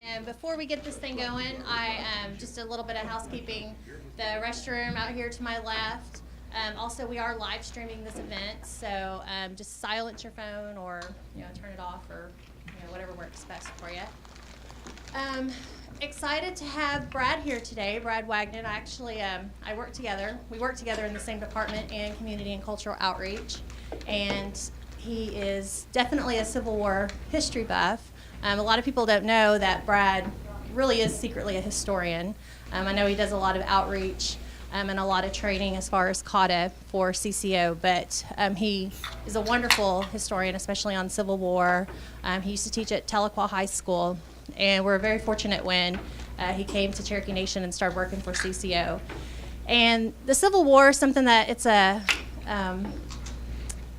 And before we get this thing going, just a little bit of housekeeping. The restroom out here to my left. Also, we are live streaming this event, so just silence your phone or turn it off or whatever works best for you. Excited to have Brad here today, Brad Wagnon. I work together. We work together in the same department in community and cultural outreach, and he is definitely a Civil War history buff. A lot of people don't know that Brad really is secretly a historian. I know he does a lot of outreach and a lot of training as far as CAUTA for CCO, but he is a wonderful historian, especially on Civil War. He used to teach at Tahlequah High School, and we're very fortunate when he came to Cherokee Nation and started working for CCO. And the Civil War is something that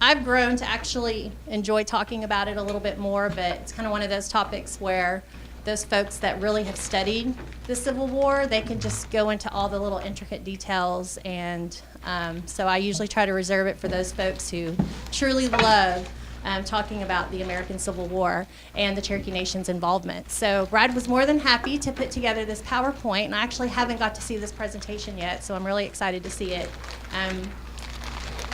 I've grown to actually enjoy talking about it a little bit more, but it's kind of one of those topics where those folks that really have studied the Civil War, they can just go into all the little intricate details, and so I usually try to reserve it for those folks who truly love talking about the American Civil War and the Cherokee Nation's involvement. So Brad was more than happy to put together this PowerPoint, and I actually haven't got to see this presentation yet, so I'm really excited to see it.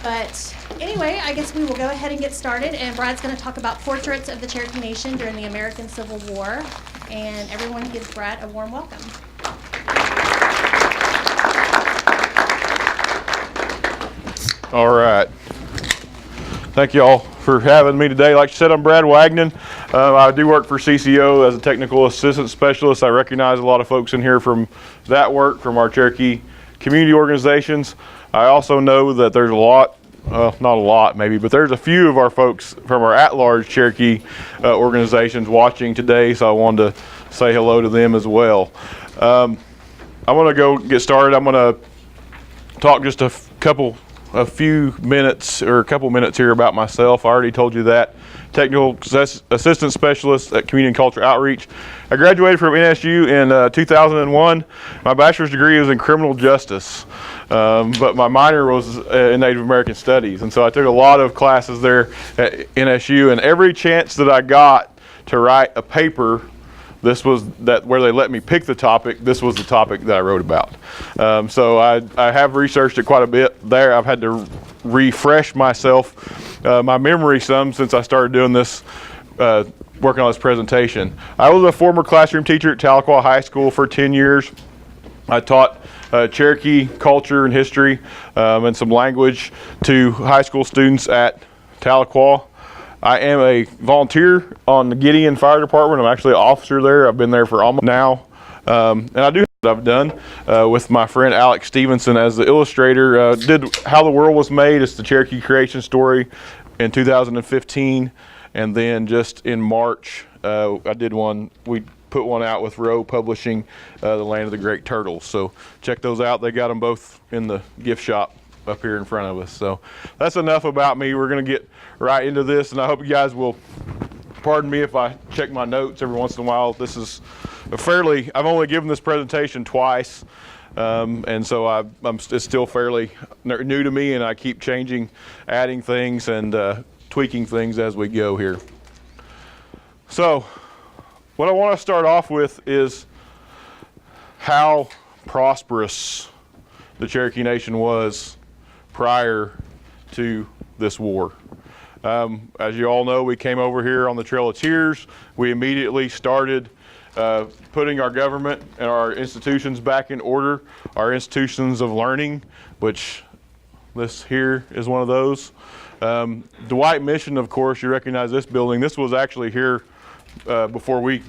But anyway, I guess we will go ahead and get started, and Brad's going to talk about portraits of the Cherokee Nation during the American Civil War, and everyone gives Brad a warm welcome. All right. Thank you all for having me today. Like you said, I'm Brad Wagnon. I do work for CCO as a technical assistant specialist. I recognize a lot of folks in here from that work, from our Cherokee community organizations. I also know that there's a lot, not a lot maybe, but there's a few of our folks from our at-large Cherokee organizations watching today, so I wanted to say hello to them as well. I'm going to go get started. I'm going to talk just a few minutes here about myself. I already told you that. Technical assistant specialist at Community and Culture Outreach. I graduated from NSU in 2001. My bachelor's degree was in criminal justice, but my minor was in Native American Studies, and so I took a lot of classes there at NSU, and every chance that I got to write a paper, where they let me pick the topic, this was the topic that I wrote about. So I have researched it quite a bit there. I've had to refresh my memory some since I started doing this, working on this presentation. I was a former classroom teacher at Tahlequah High School for 10 years. I taught Cherokee culture and history and some language to high school students at Tahlequah. I am a volunteer on the Gideon Fire Department. I'm actually an officer there. I've been there for almost now. And I do what I've done with my friend Alex Stevenson as the illustrator. Did How the World Was Made. It's the Cherokee creation story in 2015. And then just in March, we put one out with Rowe Publishing, The Land of the Great Turtles. So check those out. They got them both in the gift shop up here in front of us. So that's enough about me. We're going to get right into this, and I hope you guys will pardon me if I check my notes every once in a while. This is I've only given this presentation twice, and so it's still fairly new to me, and I keep changing, adding things, and tweaking things as we go here. So what I want to start off with is how prosperous the Cherokee Nation was prior to this war. As you all know, we came over here on the Trail of Tears. We immediately started putting our government and our institutions back in order, our institutions of learning, which this here is one of those. Dwight Mission, of course, you recognize this building. This was actually here before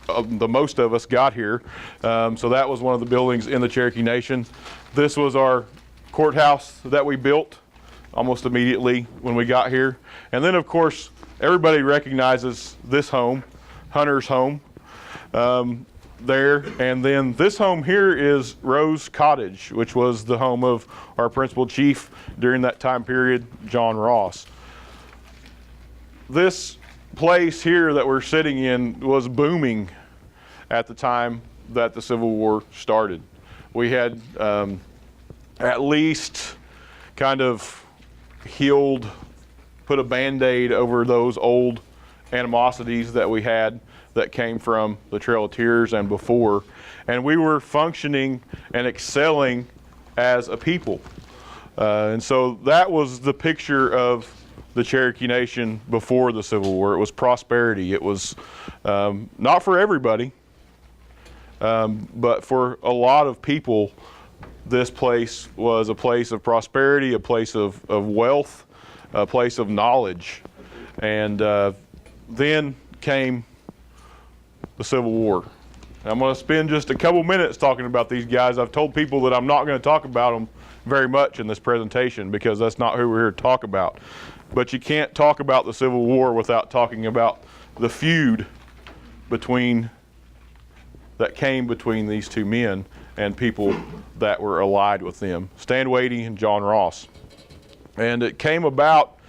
the most of us got here. So that was one of the buildings in the Cherokee Nation. This was our courthouse that we built almost immediately when we got here. And then, of course, everybody recognizes this home, Hunter's home, there. And then this home here is Rose Cottage, which was the home of our principal chief during that time period, John Ross. This place here that we're sitting in was booming at the time that the Civil War started. We had at least kind of put a Band-Aid over those old animosities that we had that came from the Trail of Tears and before, and we were functioning and excelling as a people. And so that was the picture of the Cherokee Nation before the Civil War. It was prosperity. It was not for everybody, but for a lot of people, this place was a place of prosperity, a place of wealth, a place of knowledge. And then came the Civil War. I'm going to spend just a couple minutes talking about these guys. I've told people that I'm not going to talk about them very much in this presentation because that's not who we're here to talk about. But you can't talk about the Civil War without talking about the feud that came between these two men and people that were allied with them, Stan Wadey and John Ross. And it came about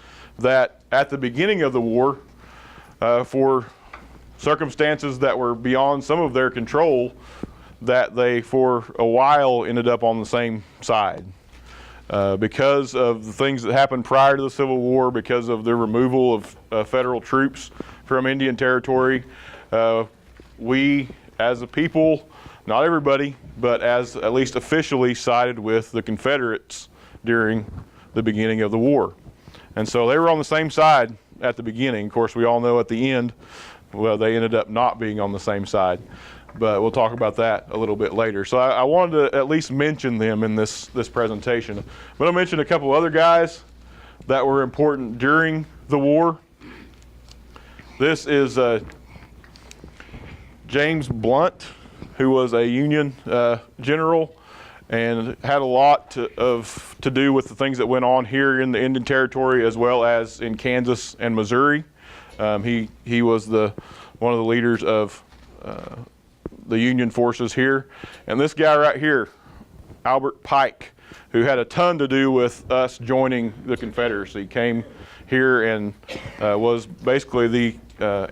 that at the beginning of the war, for circumstances that were beyond some of their control, that they for a while ended up on the same side. Because of the things that happened prior to the Civil War, because of the removal of federal troops from Indian Territory, we as a people, not everybody, but as at least officially sided with the Confederates during the beginning of the war. And so they were on the same side at the beginning. Of course, we all know at the end, well, they ended up not being on the same side. But we'll talk about that a little bit later. So I wanted to at least mention them in this presentation. But I'll mention a couple other guys that were important during the war. This is James Blunt, who was a Union general and had a lot to do with the things that went on here in the Indian Territory as well as in Kansas and Missouri. He was one of the leaders of the Union forces here. And this guy right here, Albert Pike, who had a ton to do with us joining the Confederacy, came here and was basically the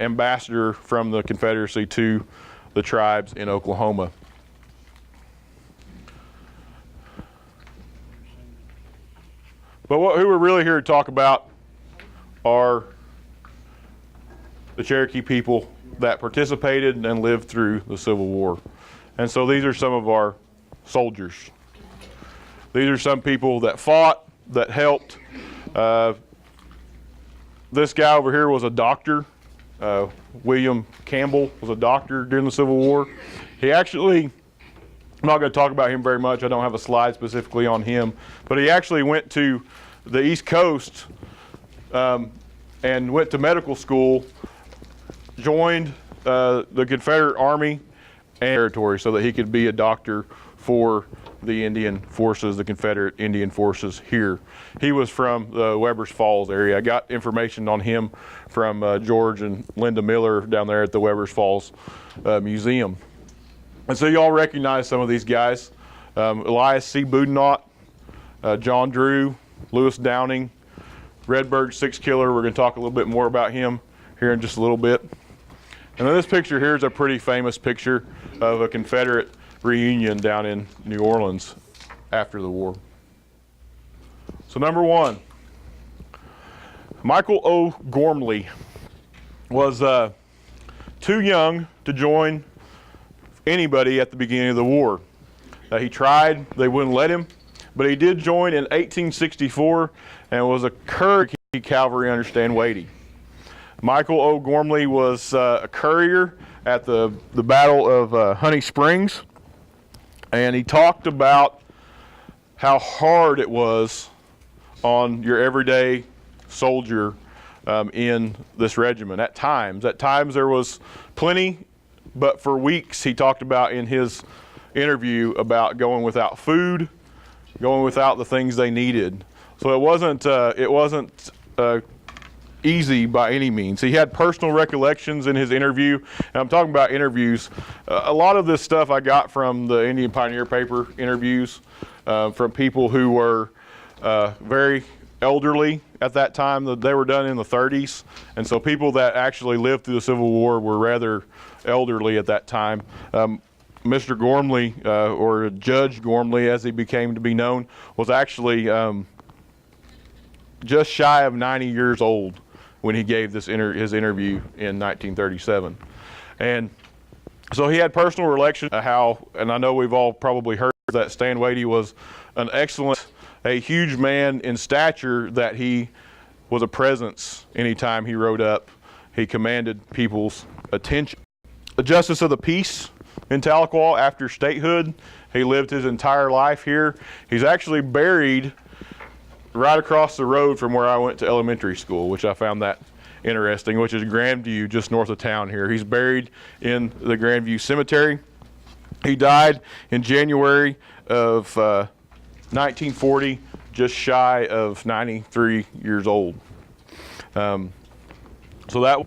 ambassador from the Confederacy to the tribes in Oklahoma. But who we're really here to talk about are the Cherokee people that participated and lived through the Civil War. And so these are some of our soldiers. These are some people that fought, that helped. This guy over here was a doctor. William Campbell was a doctor during the Civil War. He actually, I'm not going to talk about him very much. I don't have a slide specifically on him. But he actually went to the East Coast and went to medical school, joined the Confederate Army and territory so that he could be a doctor for the Indian forces, the Confederate Indian forces here. He was from the Weber's Falls area. I got information on him from George and Linda Miller down there at the Weber's Falls Museum. And so you all recognize some of these guys. Elias C. Boudinot, John Drew, Lewis Downing, Redbird Six Killer. We're going to talk a little bit more about him here in just a little bit. And then this picture here is a pretty famous picture of a Confederate reunion down in New Orleans after the war. So number one, Michael O. Gormley was too young to join anybody at the beginning of the war. He tried, they wouldn't let him, but he did join in 1864 and was a Cherokee cavalry under Stan Wadey. Michael O. Gormley was a courier at the Battle of Honey Springs, and he talked about how hard it was on your everyday soldier in this regiment. At times there was plenty, but for weeks he talked about in his interview about going without food, going without the things they needed. So it wasn't easy by any means. He had personal recollections in his interview, and I'm talking about interviews. A lot of this stuff I got from the Indian Pioneer paper interviews, from people who were very elderly at that time. They were done in the 30s, and so people that actually lived through the Civil War were rather elderly at that time. Mr. Gormley, or Judge Gormley as he became to be known, was actually just shy of 90 years old when he gave his interview in 1937. And so he had personal recollection of how, and I know we've all probably heard that Stan Whaley was an excellent, a huge man in stature, that he was a presence anytime he rode up. He commanded people's attention. The Justice of the Peace in Tahlequah after statehood. He lived his entire life here. He's actually buried right across the road from where I went to elementary school, which I found that interesting, which is Grandview, just north of town here. He's buried in the Grandview Cemetery. He died in January of 1940, just shy of 93 years old. So that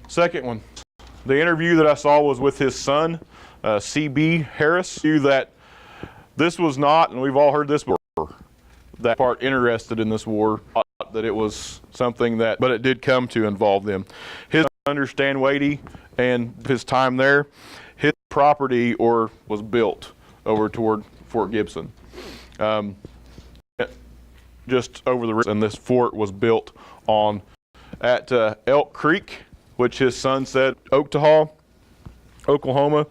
second one, the interview that I saw was with his son, C.B. Harris. That this was not, and we've all heard this before, that part interested in this war, that it was something that, but it did come to involve them. His understand Whaley and his time there, his property was built over toward Fort Gibson, just over the river, and this fort was built at Elk Creek, which his son said, Oktahal, Oklahoma.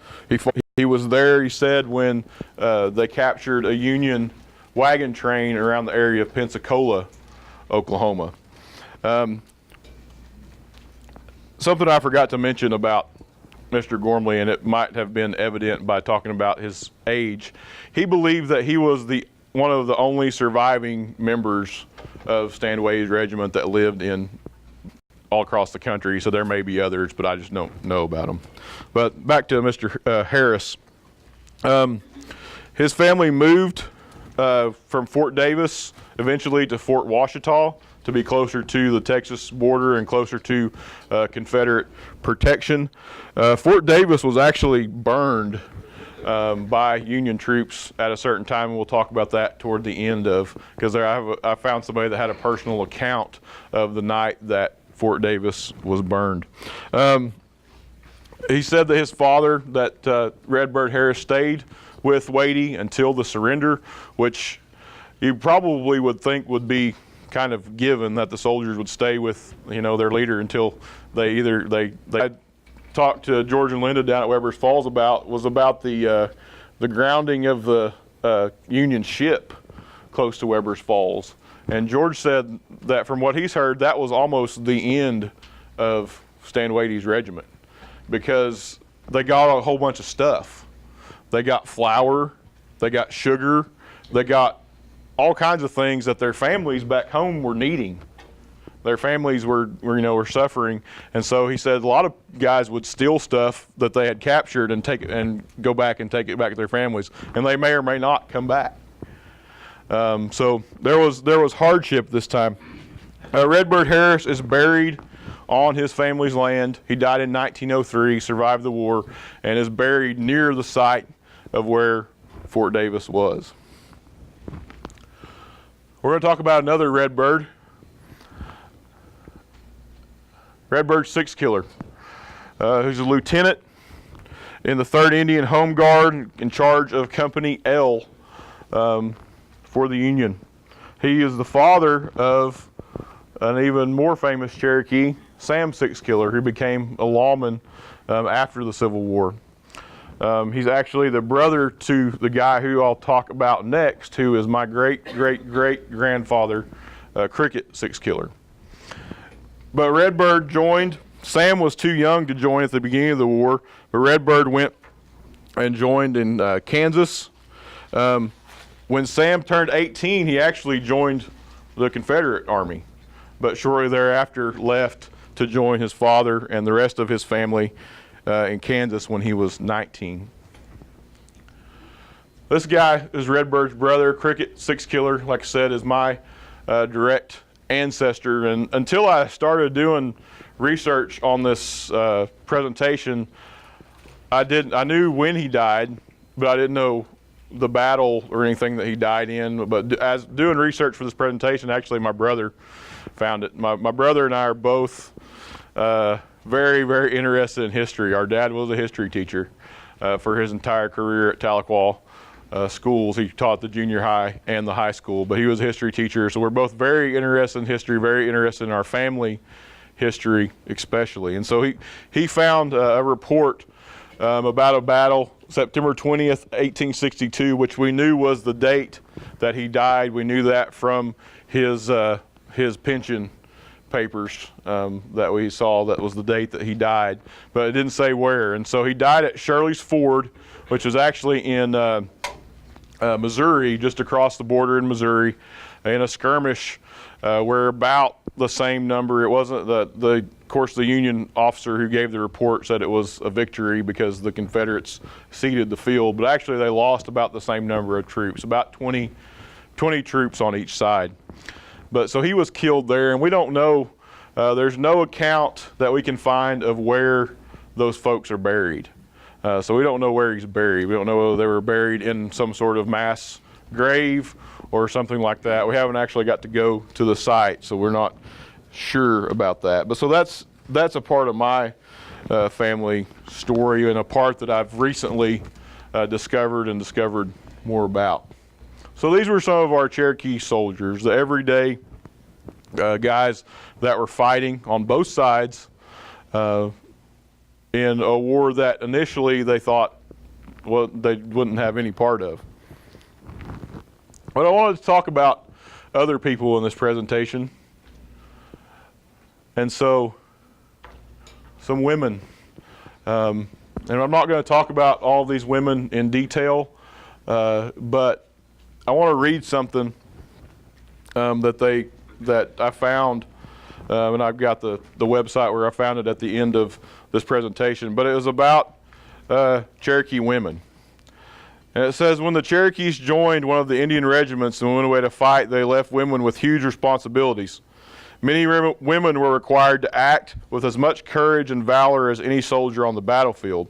He was there, he said, when they captured a Union wagon train around the area of Pensacola, Oklahoma. Something I forgot to mention about Mr. Gormley, and it might have been evident by talking about his age. He believed that he was one of the only surviving members of Stan Whaley's regiment that lived all across the country, so there may be others, but I just don't know about them. But back to Mr. Harris. His family moved from Fort Davis eventually to Fort Ouachita to be closer to the Texas border and closer to Confederate protection. Fort Davis was actually burned by Union troops at a certain time, and we'll talk about that toward the end because I found somebody that had a personal account of the night that Fort Davis was burned. He said that his father, that Redbird Harris, stayed with Whaley until the surrender, which you probably would think would be kind of given, that the soldiers would stay with their leader until they talked to George and Linda down at Weber's Falls about the grounding of the Union ship close to Weber's Falls. And George said that from what he's heard, that was almost the end of Stan Whaley's regiment, because they got a whole bunch of stuff. They got flour, they got sugar, they got all kinds of things that their families back home were needing. Their families were suffering, and so he said a lot of guys would steal stuff that they had captured and take it and go back and take it back to their families, and they may or may not come back. So there was hardship this time. Redbird Harris is buried on his family's land. He died in 1903, survived the war, and is buried near the site of where Fort Davis was. We're going to talk about another Redbird. Redbird Six Killer, who's a lieutenant in the 3rd Indian Home Guard in charge of Company L for the Union. He is the father of an even more famous Cherokee, Sam Six Killer, who became a lawman after the Civil War. He's actually the brother to the guy who I'll talk about next, who is my great-great-great-grandfather, Cricket Six Killer. But Redbird joined. Sam was too young to join at the beginning of the war, but Redbird went and joined in Kansas. When Sam turned 18, he actually joined the Confederate Army, but shortly thereafter left to join his father and the rest of his family in Kansas when he was 19. This guy is Redbird's brother. Cricket Six Killer, like I said, is my direct ancestor. And until I started doing research on this presentation, I knew when he died, but I didn't know the battle or anything that he died in. But as doing research for this presentation, actually my brother found it. My brother and I are both very, very interested in history. Our dad was a history teacher for his entire career at Tahlequah schools. He taught the junior high and the high school, but he was a history teacher. So we're both very interested in history, very interested in our family history especially. And so he found a report about a battle, September 20th, 1862, which we knew was the date that he died. We knew that from his pension papers that we saw. That was the date that he died, but it didn't say where. And so he died at Shirley's Ford, which is actually in Missouri, just across the border in Missouri, in a skirmish where about the same number. It wasn't of course, the Union officer who gave the report said it was a victory because the Confederates ceded the field, but actually they lost about the same number of troops, about 20 troops on each side. But so he was killed there, and we don't know, there's no account that we can find of where those folks are buried. So we don't know where he's buried. We don't know whether they were buried in some sort of mass grave or something like that. We haven't actually got to go to the site, so we're not sure about that. But so that's a part of my family story, and a part that I've recently discovered more about. So these were some of our Cherokee soldiers, the everyday guys that were fighting on both sides in a war that initially they thought, well, they wouldn't have any part of. But I wanted to talk about other people in this presentation. And so, some women. And I'm not going to talk about all these women in detail, but I want to read something that I found, and I've got the website where I found it at the end of this presentation, but it was about Cherokee women. And it says, when the Cherokees joined one of the Indian regiments and went away to fight, they left women with huge responsibilities. Many women were required to act with as much courage and valor as any soldier on the battlefield.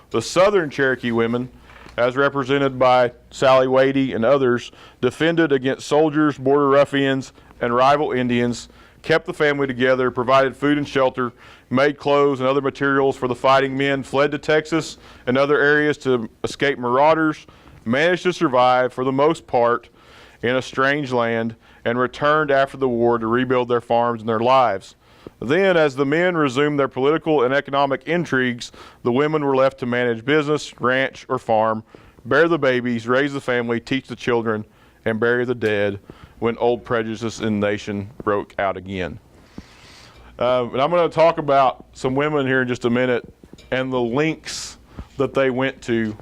The Southern Cherokee women, as represented by Sally Whaley and others, defended against soldiers, border ruffians, and rival Indians, kept the family together, provided food and shelter, made clothes and other materials for the fighting men, fled to Texas and other areas to escape marauders, managed to survive for the most part in a strange land, and returned after the war to rebuild their farms and their lives. Then, as the men resumed their political and economic intrigues, the women were left to manage business, ranch, or farm, bear the babies, raise the family, teach the children, and bury the dead when old prejudice in the nation broke out again. And I'm going to talk about some women here in just a minute and the lengths that they went to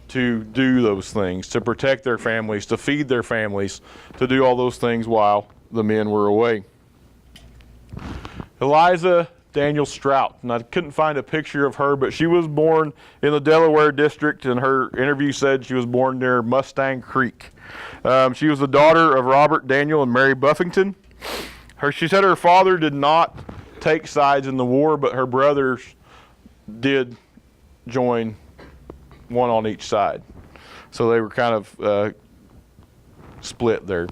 do those things, to protect their families, to feed their families, to do all those things while the men were away. Eliza Daniel Strout, and I couldn't find a picture of her, but she was born in the Delaware district, and her interview said she was born near Mustang Creek. She was the daughter of Robert Daniel and Mary Buffington. She said her father did not take sides in the war, but her brothers did join, one on each side. So they were kind of split there.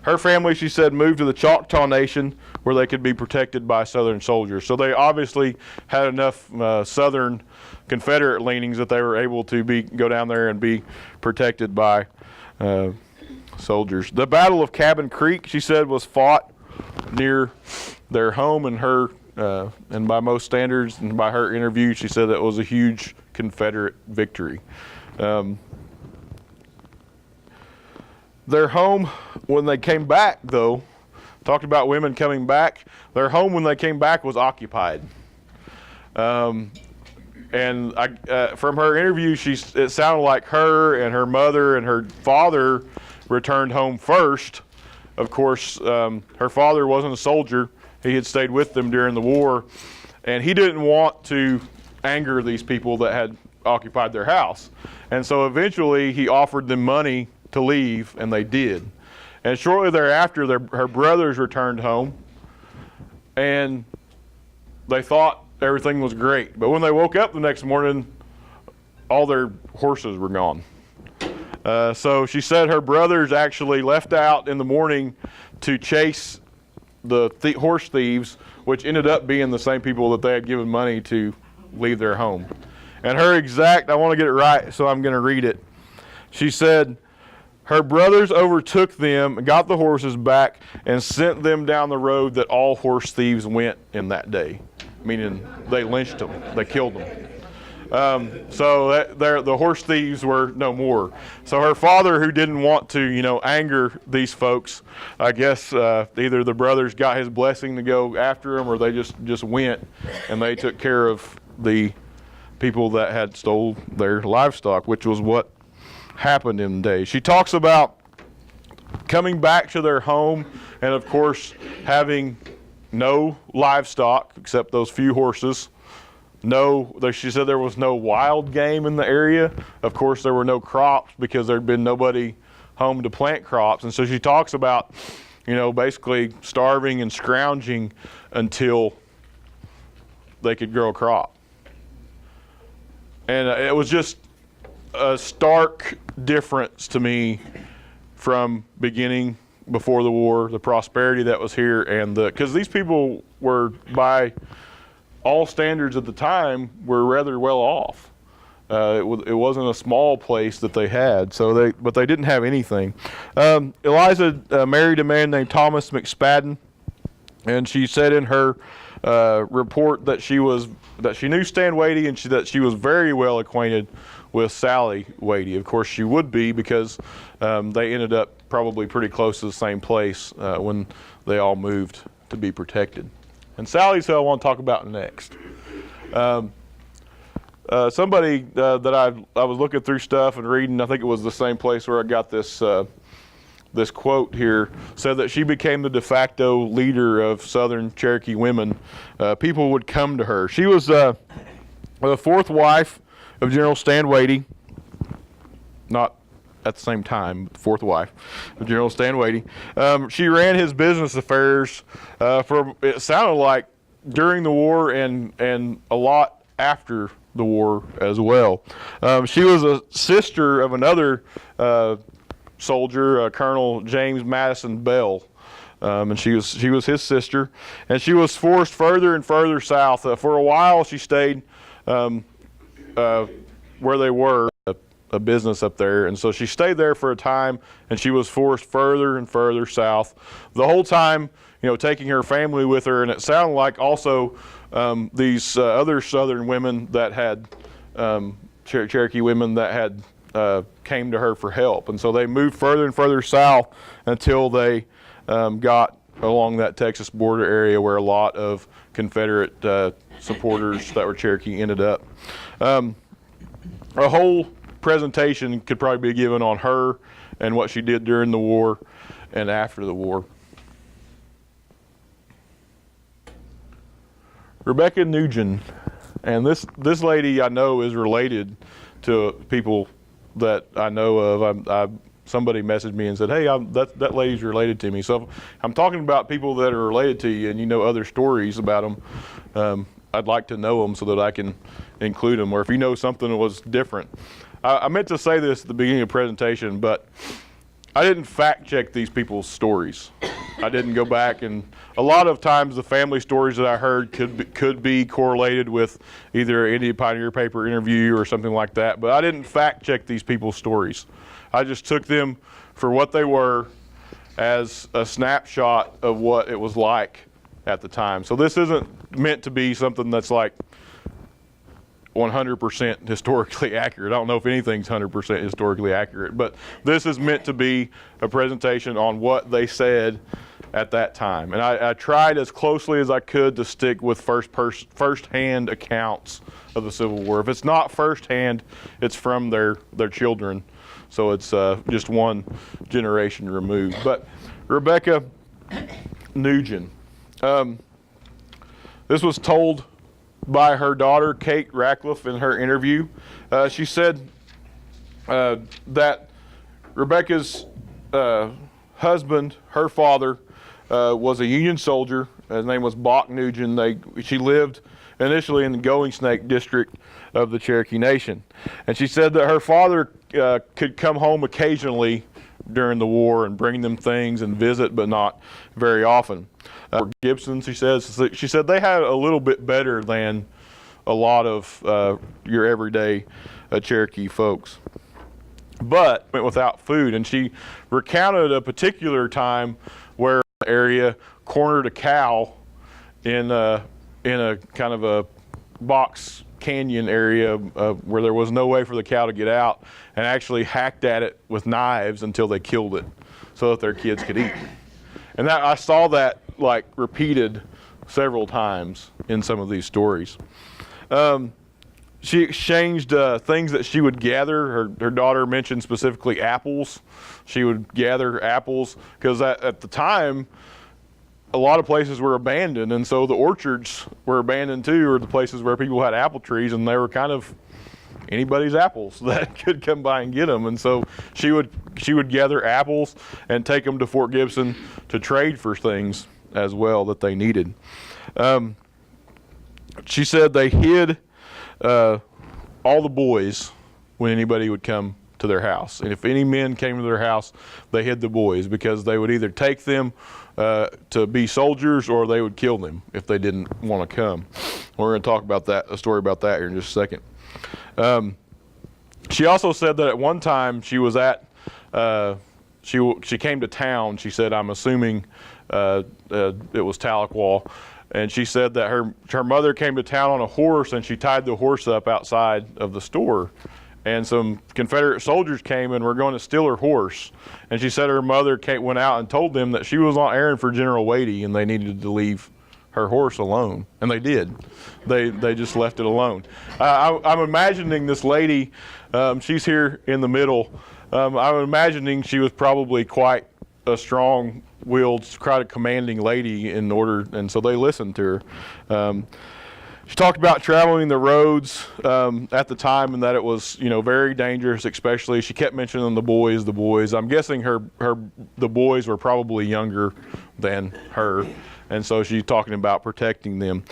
Her family, she said, moved to the Choctaw Nation where they could be protected by Southern soldiers. So they obviously had enough Southern Confederate leanings that they were able to go down there and be protected by soldiers. The Battle of Cabin Creek, she said, was fought near their home, and by most standards and by her interview, she said that was a huge Confederate victory. Their home, when they came back, though, talked about women coming back, their home when they came back was occupied. And from her interview, it sounded like her and her mother and her father returned home first. Of course, her father wasn't a soldier. He had stayed with them during the war, and he didn't want to anger these people that had occupied their house. And so eventually he offered them money to leave, and they did. And shortly thereafter, her brothers returned home, and they thought everything was great. But when they woke up the next morning, all their horses were gone. So she said her brothers actually left out in the morning to chase the horse thieves, which ended up being the same people that they had given money to leave their home. And I want to get it right, so I'm going to read it. She said Her brothers overtook them, got the horses back, and sent them down the road that all horse thieves went in that day, meaning they lynched them, they killed them. So the horse thieves were no more. So her father, who didn't want to, anger these folks, I guess either the brothers got his blessing to go after them, or they just went and they took care of the people that had stole their livestock, which was what happened in the day. She talks about coming back to their home and, of course, having no livestock except those few horses. She said there was no wild game in the area. Of course, there were no crops because there'd been nobody home to plant crops. And so she talks about, basically starving and scrounging until they could grow a crop. And it was just a stark difference to me from beginning before the war, the prosperity that was here, and because these people were, by all standards at the time, were rather well off. It wasn't a small place that they had, but they didn't have anything. Eliza married a man named Thomas McSpadden, and she said in her report that she knew Stan Whaley, and that she was very well acquainted with Sally Whaley. Of course, she would be, because they ended up probably pretty close to the same place when they all moved to be protected. And Sally's who I want to talk about next. Somebody that I was looking through stuff and reading, I think it was the same place where I got this this quote here, said that she became the de facto leader of Southern Cherokee women. People would come to her. She was the fourth wife of General Stan Whaley, not at the same time, fourth wife of General Stan Whaley. She ran his business affairs for, it sounded like, during the war and a lot after the war as well. She was a sister of another soldier, Colonel James Madison Bell. And she was his sister, and she was forced further and further south. For a while, she stayed where they were, a business up there, and so she stayed there for a time, and she was forced further and further south. The whole time, taking her family with her, and it sounded like also these other Southern women that had Cherokee women that had came to her for help, and so they moved further and further south until they got along that Texas border area where a lot of Confederate supporters that were Cherokee ended up. A whole presentation could probably be given on her and what she did during the war and after the war. Rebeca Newgen, and this lady I know is related to people that I know of. Somebody messaged me and said, "Hey, that lady's related to me." So I'm talking about people that are related to you, and other stories about them. I'd like to know them so that I can include them, or if you know something that was different. I meant to say this at the beginning of the presentation, but I didn't fact check these people's stories. I didn't go back, and a lot of times the family stories that I heard could be correlated with either an Indian Pioneer paper interview or something like that, but I didn't fact check these people's stories. I just took them for what they were as a snapshot of what it was like at the time. So this isn't meant to be something that's like 100% historically accurate. I don't know if anything's 100% historically accurate, but this is meant to be a presentation on what they said at that time. And I tried as closely as I could to stick with first-hand accounts of the Civil War. If it's not first-hand, it's from their children. So it's just one generation removed. But Rebeca Newgen, this was told by her daughter, Kate Rackleff, in her interview. She said that Rebecca's husband, her father, was a Union soldier. His name was Bach Newgen. She lived initially in the Going Snake district of the Cherokee Nation. And she said that her father could come home occasionally during the war and bring them things and visit, but not very often. Gibson, she said they had a little bit better than a lot of your everyday Cherokee folks. but went without food. And she recounted a particular time where the area cornered a cow in a kind of a box canyon area where there was no way for the cow to get out, and actually hacked at it with knives until they killed it so that their kids could eat. And that, I saw that like repeated several times in some of these stories. She exchanged things that she would gather. Her daughter mentioned specifically apples. She would gather apples because at the time, a lot of places were abandoned, and so the orchards were abandoned too, or the places where people had apple trees, and they were kind of anybody's apples that could come by and get them. And so she would gather apples and take them to Fort Gibson to trade for things as well that they needed. She said they hid all the boys when anybody would come to their house. And if any men came to their house, they hid the boys because they would either take them to be soldiers or they would kill them if they didn't want to come. We're going to talk about that, a story about that here in just a second. She also said that at one time she was at, she came to town. She said, I'm assuming it was Tahlequah. And she said that her mother came to town on a horse, and she tied the horse up outside of the store. And some Confederate soldiers came and were going to steal her horse. And she said her mother went out and told them that she was on errand for General Whaley and they needed to leave her horse alone. And they did. They just left it alone. I'm imagining this lady, she's here in the middle. I'm imagining she was probably quite a strong-willed, quite a commanding lady and so they listened to her. She talked about traveling the roads at the time, and that it was, very dangerous. Especially, she kept mentioning the boys. I'm guessing the boys were probably younger than her, and so she's talking about protecting them.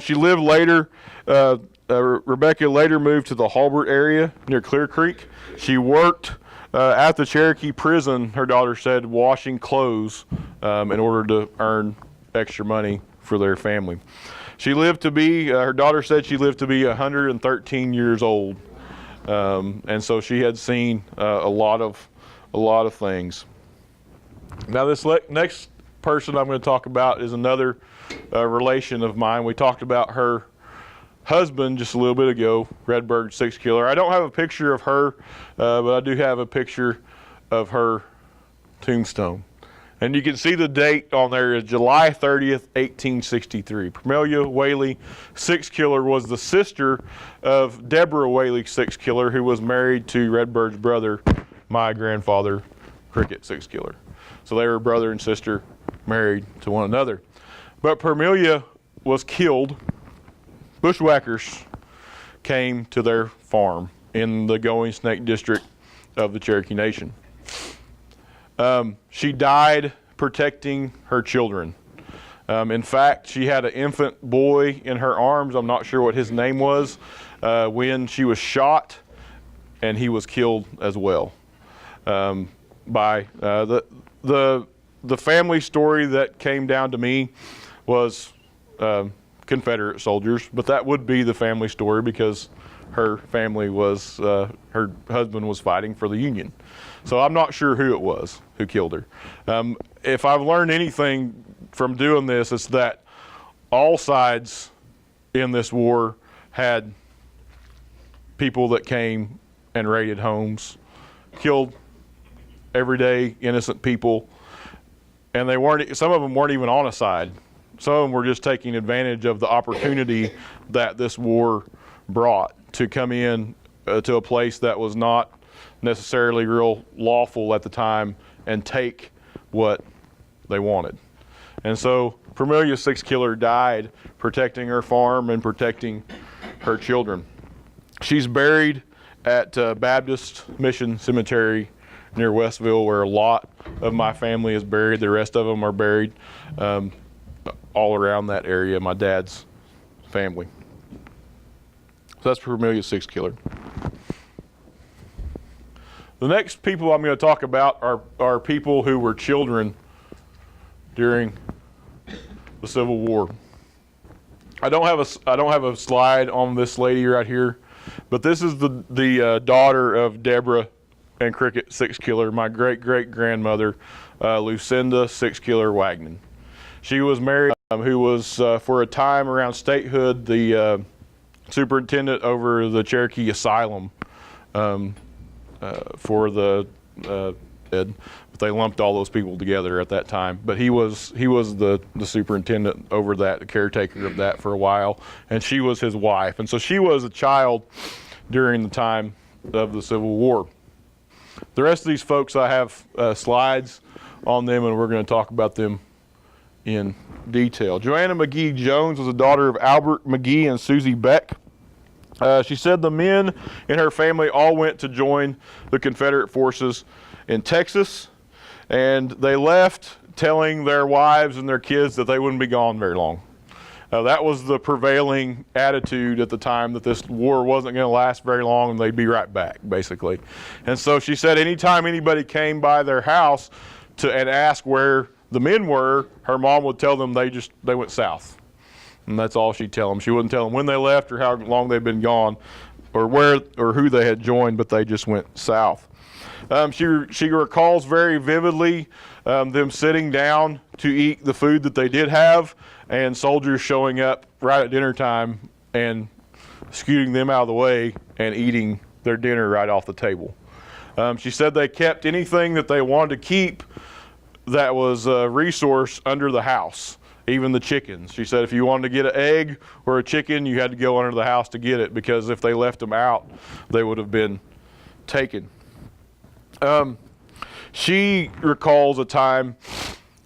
She lived later. Rebeca later moved to the Halbert area near Clear Creek. She worked at the Cherokee prison. Her daughter said, washing clothes in order to earn extra money for their family. She lived to be, her daughter said she lived to be 113 years old. And so she had seen a lot of things. Now this next person I'm going to talk about is another relation of mine. We talked about her husband just a little bit ago, Redbird Six Killer. I don't have a picture of her, but I do have a picture of her tombstone. And you can see the date on there is July 30th, 1863. Melia Whaley, Six Killer, was the sister of Deborah Whaley, Six Killer, who was married to Redbird's brother, my grandfather, Cricket Six Killer. So they were brother and sister married to one another. But Melia was killed. Bushwhackers came to their farm in the Going Snake district of the Cherokee Nation. She died protecting her children. In fact, she had an infant boy in her arms. I'm not sure what his name was when she was shot, and he was killed as well by the family story that came down to me was Confederate soldiers, but that would be the family story because her family was, her husband was fighting for the Union. So I'm not sure who it was who killed her. If I've learned anything from doing this, it's that all sides in this war had people that came and raided homes, killed everyday innocent people, and some of them weren't even on a side. Some of them were just taking advantage of the opportunity that this war brought to come in to a place that was not necessarily real lawful at the time and take what they wanted. And so Melia Six Killer died protecting her farm and protecting her children. She's buried at Baptist Mission Cemetery near Westville, where a lot of my family is buried. The rest of them are buried all around that area, my dad's family. So that's Melia Six Killer. The next people I'm going to talk about are people who were children during the Civil War. I don't have a slide on this lady right here, but this is the daughter of Deborah and Cricket 6 killer, my great-great-grandmother, Lucinda 6 killer Wagnon. She was married, who was, for a time around statehood, the superintendent over the Cherokee Asylum for the but they lumped all those people together at that time. But he was the superintendent over that, the caretaker of that for a while, and she was his wife. And so she was a child during the time of the Civil War. The rest of these folks, I have slides on them, and we're going to talk about them in detail. Joanna McGee Jones was the daughter of Albert McGee and Susie Beck. She said the men in her family all went to join the Confederate forces in Texas, and they left telling their wives and their kids that they wouldn't be gone very long. That was the prevailing attitude at the time, that this war wasn't going to last very long and they'd be right back, basically. And so she said anytime anybody came by their house and asked where the men were, her mom would tell them they went south. And that's all she'd tell them. She wouldn't tell them when they left or how long they'd been gone or where or who they had joined, but they just went south. She recalls very vividly them sitting down to eat the food that they did have, and soldiers showing up right at dinner time and scooting them out of the way and eating their dinner right off the table. She said they kept anything that they wanted to keep that was a resource under the house, even the chickens. She said if you wanted to get an egg or a chicken, you had to go under the house to get it, because if they left them out, they would have been taken. She recalls a time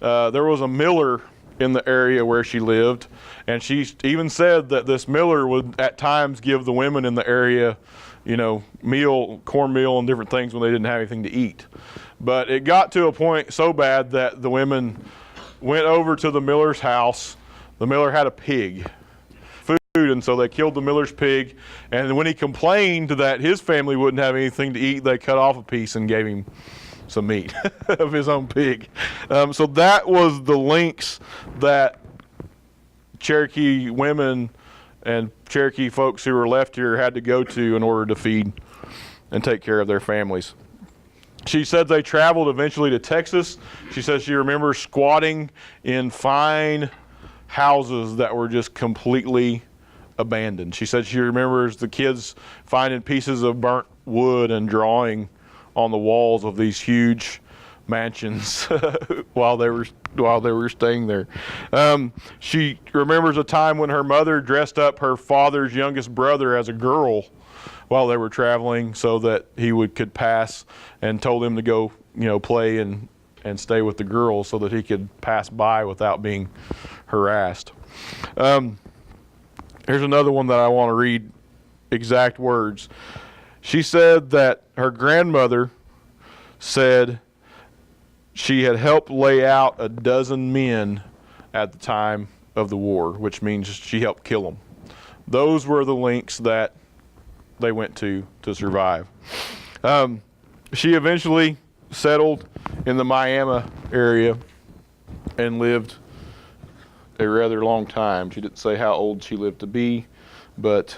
there was a miller in the area where she lived, and she even said that this miller would at times give the women in the area, cornmeal and different things when they didn't have anything to eat. But it got to a point so bad that the women went over to the miller's house. The miller had a pig, and so they killed the miller's pig, and when he complained that his family wouldn't have anything to eat, they cut off a piece and gave him some meat of his own pig. So that was the lengths that Cherokee women and Cherokee folks who were left here had to go to in order to feed and take care of their families. She said they traveled eventually to Texas. She says she remembers squatting in fine houses that were just completely abandoned. She said she remembers the kids finding pieces of burnt wood and drawing on the walls of these huge mansions while they were staying there. She remembers a time when her mother dressed up her father's youngest brother as a girl while they were traveling so that he could pass, and told him to go play and stay with the girls so that he could pass by without being harassed. Here's another one that I want to read exact words. She said that her grandmother said she had helped lay out a dozen men at the time of the war, which means she helped kill them. Those were the lengths that they went to survive. She eventually settled in the Miami area and lived a rather long time. She didn't say how old she lived to be, but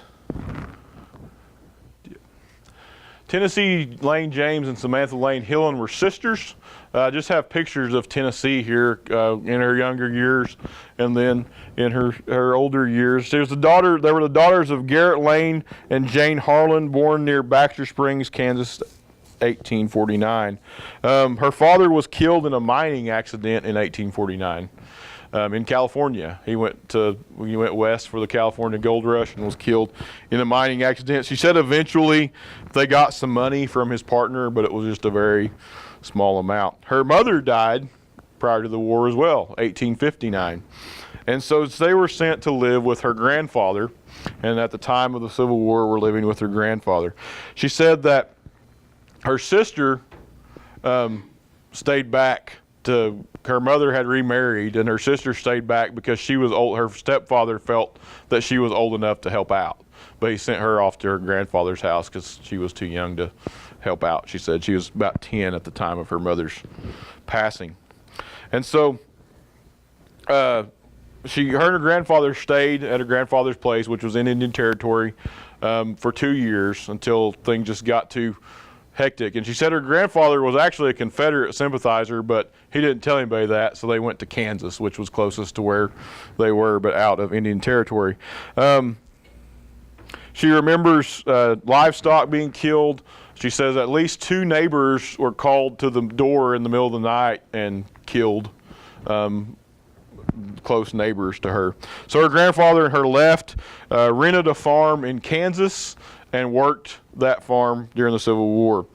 Tennessee Lane James and Samantha Lane Hillen were sisters. I just have pictures of Tennessee here in her younger years and then in her older years. They were the daughters of Garrett Lane and Jane Harlan, born near Baxter Springs, Kansas, 1849. Her father was killed in a mining accident in 1849. In California. He went west for the California gold rush and was killed in a mining accident. She said eventually they got some money from his partner, but it was just a very small amount. Her mother died prior to the war as well, 1859. And so they were sent to live with her grandfather, and at the time of the Civil War were living with her grandfather. She said that her sister stayed back her mother had remarried, and her sister stayed back because she was old. Her stepfather felt that she was old enough to help out, but he sent her off to her grandfather's house because she was too young to help out. She said she was about 10 at the time of her mother's passing. And so her and her grandfather stayed at her grandfather's place, which was in Indian Territory, for 2 years until things just got too hectic. And she said her grandfather was actually a Confederate sympathizer, but he didn't tell anybody that, so they went to Kansas, which was closest to where they were, but out of Indian Territory. She remembers livestock being killed. She says at least 2 neighbors were called to the door in the middle of the night and killed, close neighbors to her. So her grandfather and her left, rented a farm in Kansas and worked that farm during the Civil War.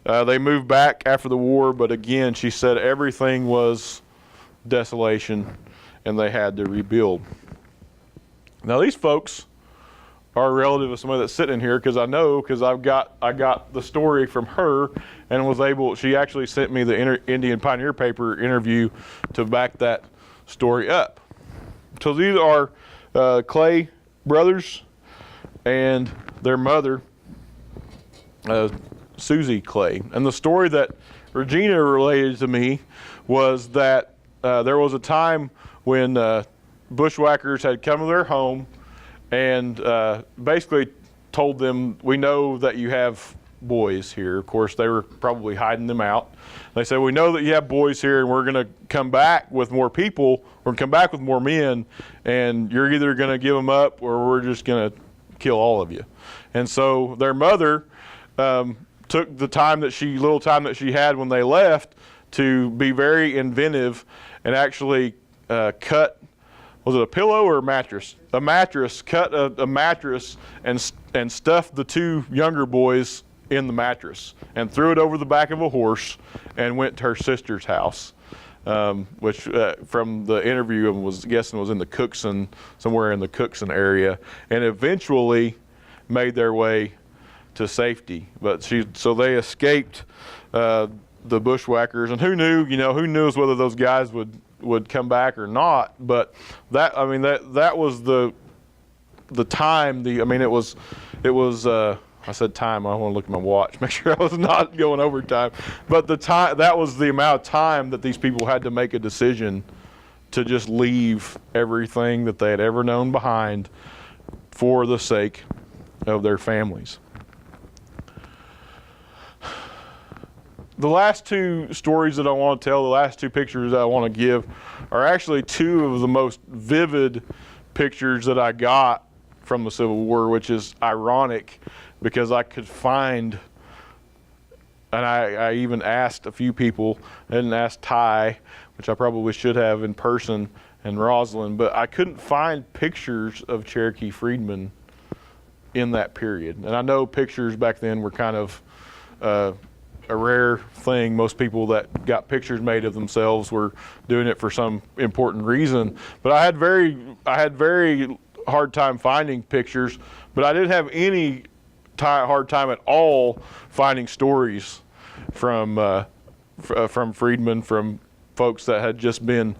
They moved back after the war, but again, she said everything was desolation and they had to rebuild. Now these folks are a relative of somebody that's sitting here, because I know, because I got the story from her and was able, she actually sent me the Indian Pioneer paper interview to back that story up. So these are Clay brothers and their mother, Susie Clay. And the story that Regina related to me was that there was a time when bushwhackers had come to their home and basically told them, we know that you have boys here. Of course, they were probably hiding them out. They said, we know that you have boys here, and we're going to come back with more people, or come back with more men, and you're either going to give them up or we're just going to kill all of you. And so their mother took the time that little time that she had when they left to be very inventive and actually cut, was it a pillow or a mattress? A mattress, cut a mattress and stuffed the 2 younger boys in the mattress and threw it over the back of a horse and went to her sister's house, which from the interview I was guessing was in the Cookson, somewhere in the Cookson area, and eventually made their way to safety. But so they escaped the bushwhackers, and who knows whether those guys would come back or not. But that was the time. It was I said time. I want to look at my watch, make sure I was not going over time. But that was the amount of time that these people had to make a decision to just leave everything that they had ever known behind for the sake of their families. The last 2 stories that I want to tell, the last 2 pictures that I want to give, are actually 2 of the most vivid pictures that I got from the Civil War, which is ironic because I could find, and I even asked a few people, I didn't ask Ty, which I probably should have in person, and Rosalind, but I couldn't find pictures of Cherokee freedmen in that period. And I know pictures back then were kind of a rare thing. Most people that got pictures made of themselves were doing it for some important reason. But I had very hard time finding pictures, but I didn't have any hard time at all finding stories from freedmen, from folks that had just been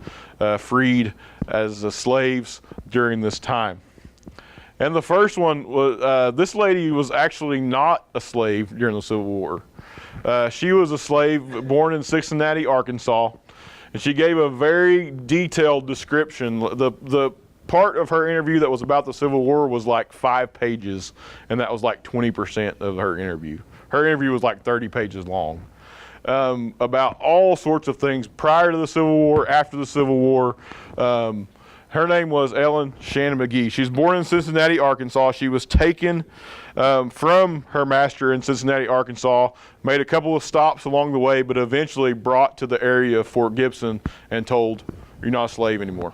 freed as slaves during this time. And the first one was, this lady was actually not a slave during the Civil War. She was a slave born in Cincinnati, Arkansas, and she gave a very detailed description. The part of her interview that was about the Civil War was like 5 pages, and that was like 20% of her interview. Her interview was like 30 pages long, about all sorts of things prior to the Civil War, after the Civil War. Her name was Shanna McGee. She's born in Cincinnati, Arkansas. She was taken from her master in Cincinnati, Arkansas, made a couple of stops along the way, but eventually brought to the area of Fort Gibson and told, "You're not a slave anymore.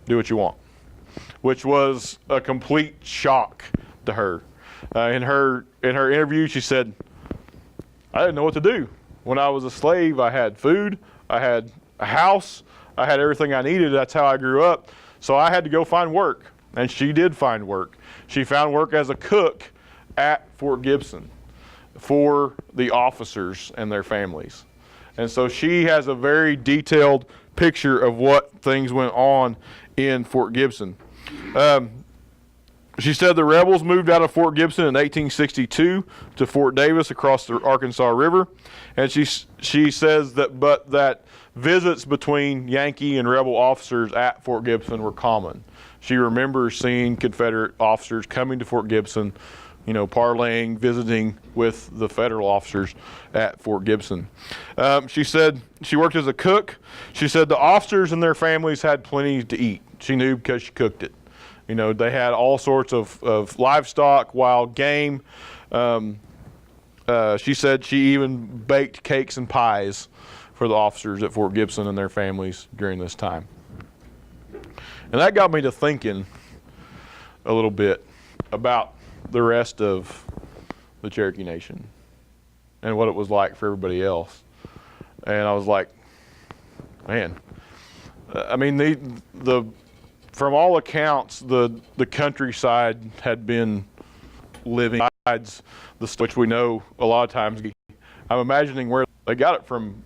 Do what you want," which was a complete shock to her. In her interview, she said, "I didn't know what to do. When I was a slave, I had food, I had a house, I had everything I needed. That's how I grew up. So I had to go find work." And she did find work. She found work as a cook at Fort Gibson for the officers and their families. And so she has a very detailed picture of what things went on in Fort Gibson. She said the rebels moved out of Fort Gibson in 1862 to Fort Davis across the Arkansas River. And she says that visits between Yankee and rebel officers at Fort Gibson were common. She remembers seeing Confederate officers coming to Fort Gibson parlaying, visiting with the federal officers at Fort Gibson. She said she worked as a cook. She said the officers and their families had plenty to eat. She knew because she cooked it. They had all sorts of livestock, wild game. She said she even baked cakes and pies for the officers at Fort Gibson and their families during this time. And that got me to thinking a little bit about the rest of the Cherokee Nation and what it was like for everybody else. And I was like, man, from all accounts, the countryside had been living besides the which we know a lot of times. I'm imagining where they got it from.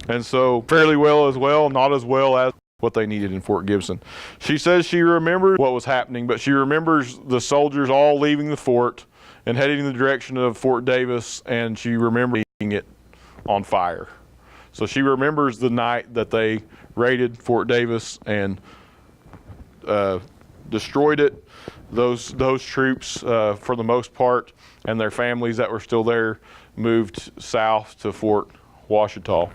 And so fairly well as well, not as well as what they needed in Fort Gibson. She says she remembers what was happening, but she remembers the soldiers all leaving the fort and heading in the direction of Fort Davis, and she remembers seeing it on fire. So she remembers the night that they raided Fort Davis and destroyed it. Those troops, for the most part, and their families that were still there, moved south to Fort Washita.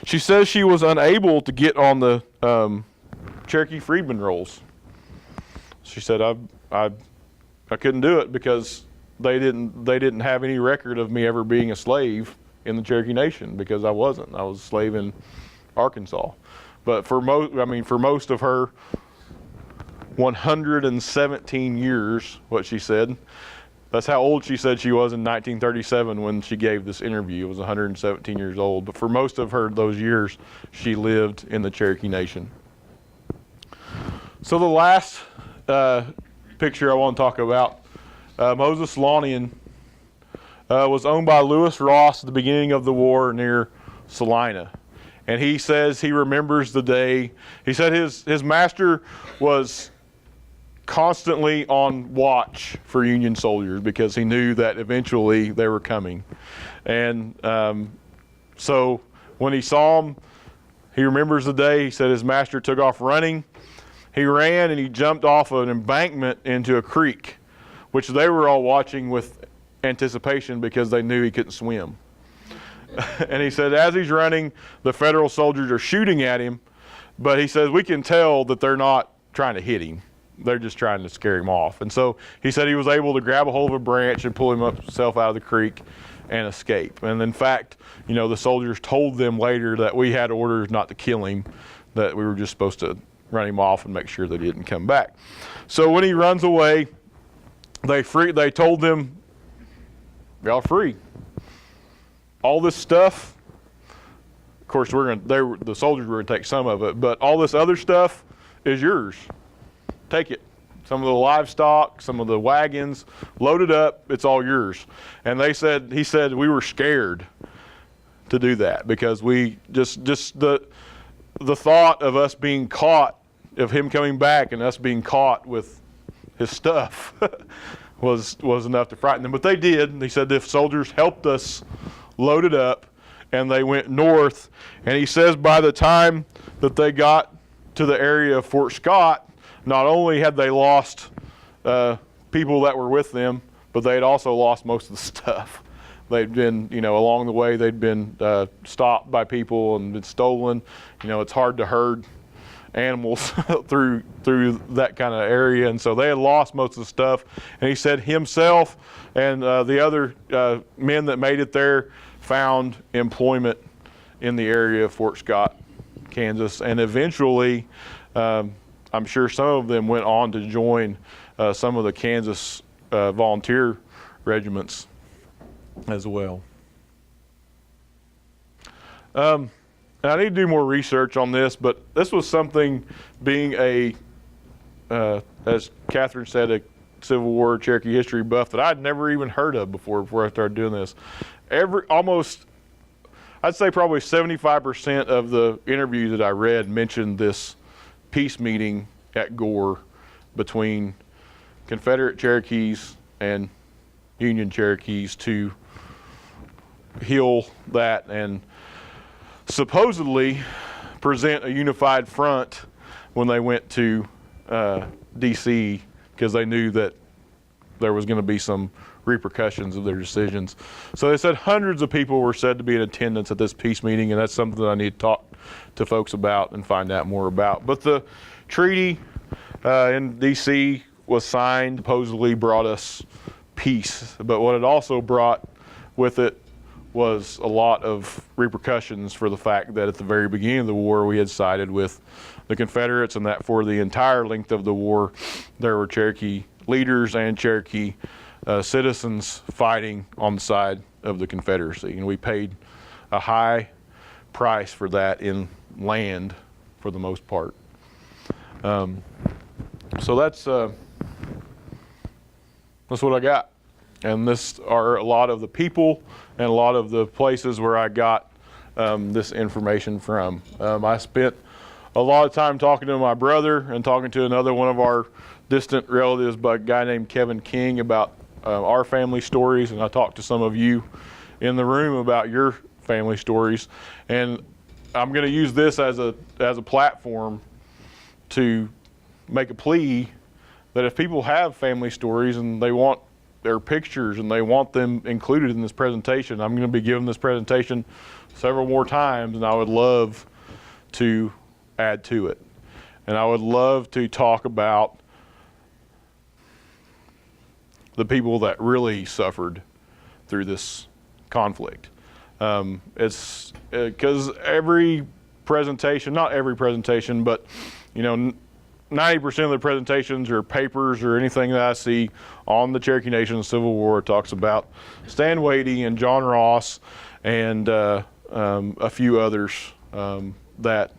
She says she was unable to get on the Cherokee Freedmen rolls. She said I couldn't do it because they didn't have any record of me ever being a slave in the Cherokee Nation, because I wasn't. I was a slave in Arkansas. But for most of her 117 years, what she said, that's how old she said she was in 1937 when she gave this interview. It was 117 years old. But for most of those years, she lived in the Cherokee Nation. So the last picture I want to talk about, Moses Lonian was owned by Lewis Ross at the beginning of the war near Salina. And he says he remembers the day. He said his master was constantly on watch for Union soldiers because he knew that eventually they were coming. And so when he saw them, he remembers the day. He said his master took off running. He ran and he jumped off an embankment into a creek, which they were all watching with anticipation because they knew he couldn't swim. And he said as he's running, the federal soldiers are shooting at him, but he says we can tell that they're not trying to hit him. They're just trying to scare him off. And so he said he was able to grab a hold of a branch and pull himself out of the creek and escape. And in fact, the soldiers told them later that we had orders not to kill him, that we were just supposed to run him off and make sure that he didn't come back. So when he runs away, they told them, y'all free. All this stuff, of course, the soldiers were going to take some of it, but all this other stuff is yours. Take it. Some of the livestock, some of the wagons, load it up, it's all yours. And he said we were scared to do that because we just the thought of us being caught, of him coming back and us being caught with his stuff was enough to frighten them. But they did. And he said the soldiers helped us load it up and they went north. And he says by the time that they got to the area of Fort Scott, not only had they lost people that were with them, but they had also lost most of the stuff. They'd been, along the way, they'd been stopped by people and been stolen. It's hard to herd animals through that kind of area, and so they had lost most of the stuff. And he said himself and the other men that made it there found employment in the area of Fort Scott, Kansas, and eventually I'm sure some of them went on to join some of the Kansas volunteer regiments as well. And I need to do more research on this, but this was something, being as Catherine said, a Civil War Cherokee history buff, that I'd never even heard of before I started doing this. I'd say probably 75% of the interviews that I read mentioned this peace meeting at Gore between Confederate Cherokees and Union Cherokees to heal that and supposedly present a unified front when they went to D.C. because they knew that there was going to be some repercussions of their decisions. So they said hundreds of people were said to be in attendance at this peace meeting, and that's something that I need to talk to folks about and find out more about. But the treaty in D.C. was signed, supposedly brought us peace, but what it also brought with it was a lot of repercussions for the fact that at the very beginning of the war we had sided with the Confederates, and that for the entire length of the war there were Cherokee leaders and Cherokee citizens fighting on the side of the Confederacy, and we paid a high price for that in land for the most part. So that's what I got, and this are a lot of the people and a lot of the places where I got this information from. I spent a lot of time talking to my brother and talking to another one of our distant relatives, by a guy named Kevin King, about our family stories, and I talked to some of you in the room about your family stories, and I'm going to use this as a platform to make a plea that if people have family stories and they want their pictures and they want them included in this presentation, I'm going to be giving this presentation several more times, and I would love to add to it. And I would love to talk about the people that really suffered through this conflict. It's because every presentation, not every presentation, but 90% of the presentations or papers or anything that I see on the Cherokee Nation Civil War talks about Stan Wadey and John Ross and a few others that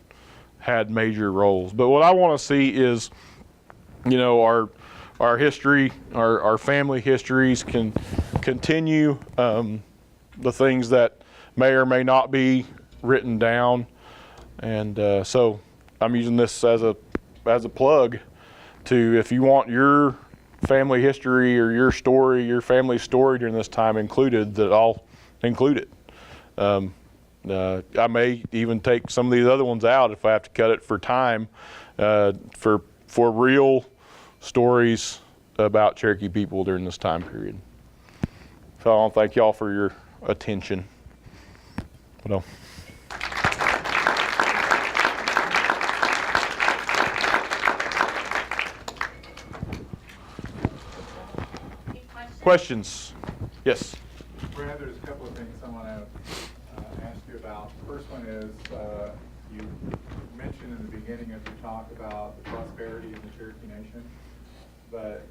had major roles. But what I want to see is, our history, our family histories can continue the things that may or may not be written down. And so I'm using this as a plug to, if you want your family history or your story, your family story during this time included, that I'll include it. I may even take some of these other ones out if I have to cut it for time, for real stories about Cherokee people during this time period. So I want to thank y'all for your attention. Well, questions? Yes. Brad, there's a couple of things I want to ask you about. The first one is, you mentioned in the beginning of your talk about the prosperity of the Cherokee Nation, but